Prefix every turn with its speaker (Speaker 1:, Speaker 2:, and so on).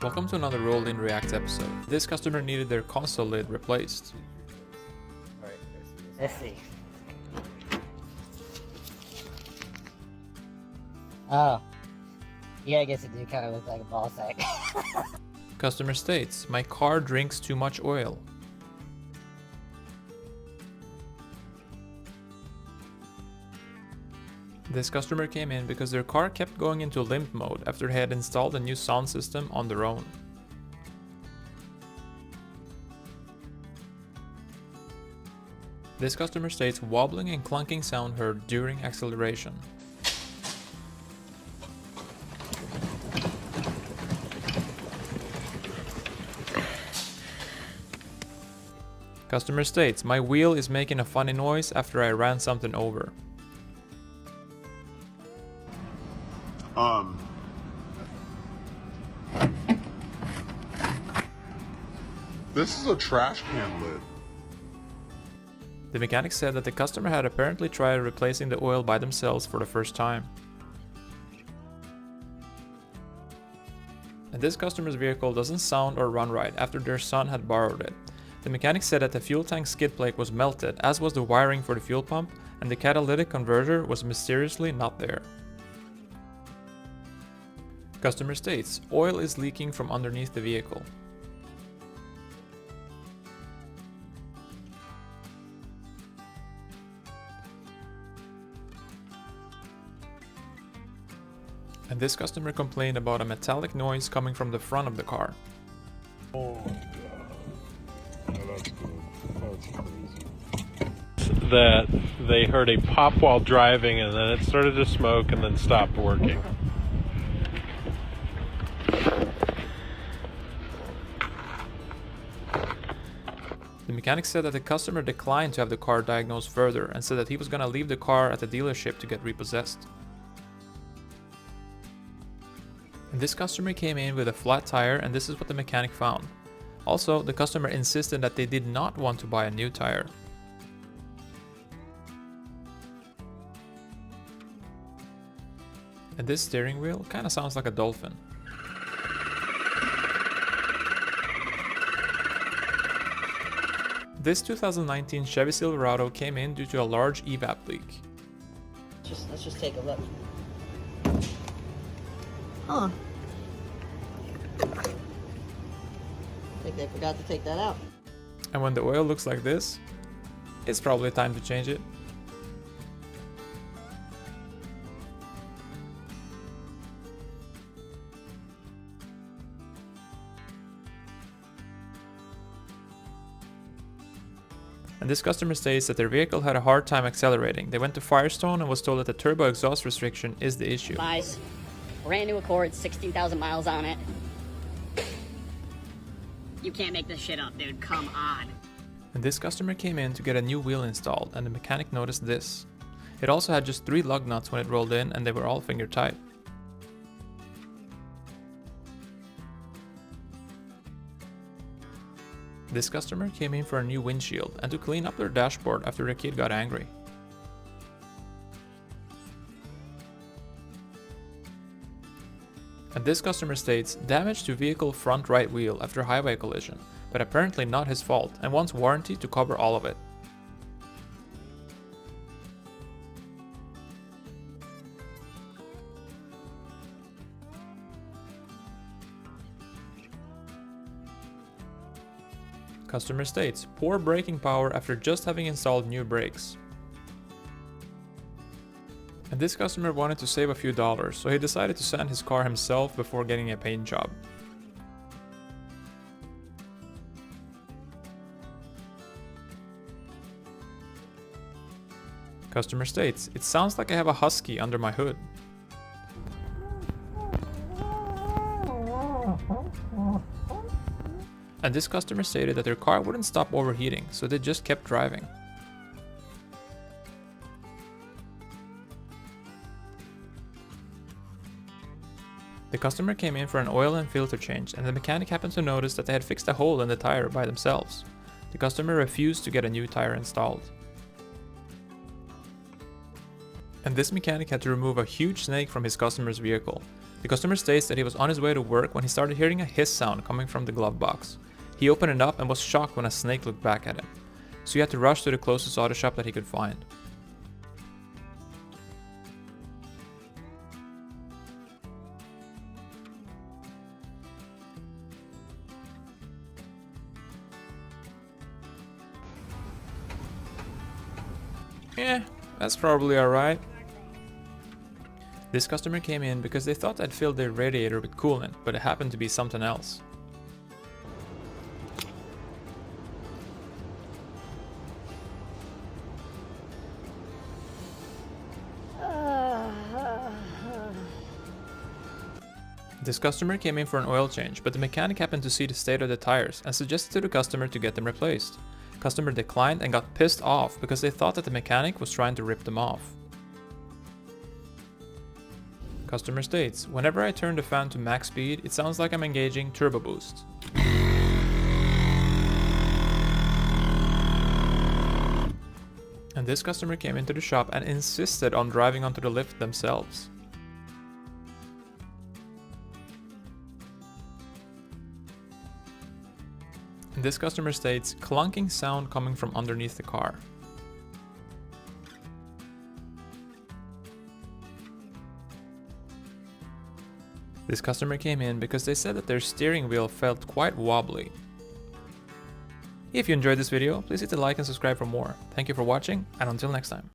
Speaker 1: Welcome to another Roll in React episode. This customer needed their console lid replaced.
Speaker 2: Alright, let's see. Oh. Yeah, I guess it do kind of look like a ball sack.
Speaker 1: Customer states, my car drinks too much oil. This customer came in because their car kept going into limp mode after they had installed a new sound system on their own. This customer states wobbling and clunking sound heard during acceleration. Customer states, my wheel is making a funny noise after I ran something over.
Speaker 3: This is a trash can lid.
Speaker 1: The mechanic said that the customer had apparently tried replacing the oil by themselves for the first time. And this customer's vehicle doesn't sound or run right after their son had borrowed it. The mechanic said that the fuel tank skid plate was melted, as was the wiring for the fuel pump, and the catalytic converter was mysteriously not there. Customer states, oil is leaking from underneath the vehicle. And this customer complained about a metallic noise coming from the front of the car.
Speaker 3: Oh my god. Yeah, that's good. That's crazy.
Speaker 4: That they heard a pop while driving and then it started to smoke and then stopped working.
Speaker 1: The mechanic said that the customer declined to have the car diagnosed further and said that he was gonna leave the car at the dealership to get repossessed. And this customer came in with a flat tire, and this is what the mechanic found. Also, the customer insisted that they did not want to buy a new tire. And this steering wheel kinda sounds like a dolphin. This 2019 Chevy Silverado came in due to a large evap leak.
Speaker 2: Let's just take a look. Huh. I think they forgot to take that out.
Speaker 1: And when the oil looks like this, it's probably time to change it. And this customer states that their vehicle had a hard time accelerating. They went to Firestone and was told that the turbo exhaust restriction is the issue.
Speaker 5: Nice. Brand new Accord, 16,000 miles on it. You can't make this shit up, dude. Come on.
Speaker 1: And this customer came in to get a new wheel installed, and the mechanic noticed this. It also had just 3 lug nuts when it rolled in, and they were all finger tight. This customer came in for a new windshield and to clean up their dashboard after their kid got angry. And this customer states, damage to vehicle front right wheel after highway collision, but apparently not his fault, and wants warranty to cover all of it. Customer states, poor braking power after just having installed new brakes. And this customer wanted to save a few dollars, so he decided to sand his car himself before getting a paint job. Customer states, it sounds like I have a husky under my hood. And this customer stated that their car wouldn't stop overheating, so they just kept driving. The customer came in for an oil and filter change, and the mechanic happened to notice that they had fixed a hole in the tire by themselves. The customer refused to get a new tire installed. And this mechanic had to remove a huge snake from his customer's vehicle. The customer states that he was on his way to work when he started hearing a hiss sound coming from the glove box. He opened it up and was shocked when a snake looked back at him, so he had to rush to the closest auto shop that he could find. Yeah, that's probably alright. This customer came in because they thought I'd filled their radiator with coolant, but it happened to be something else. This customer came in for an oil change, but the mechanic happened to see the state of the tires and suggested to the customer to get them replaced. Customer declined and got pissed off because they thought that the mechanic was trying to rip them off. Customer states, whenever I turn the fan to max speed, it sounds like I'm engaging turbo boost. And this customer came into the shop and insisted on driving onto the lift themselves. And this customer states, clunking sound coming from underneath the car. This customer came in because they said that their steering wheel felt quite wobbly. If you enjoyed this video, please hit the like and subscribe for more. Thank you for watching, and until next time.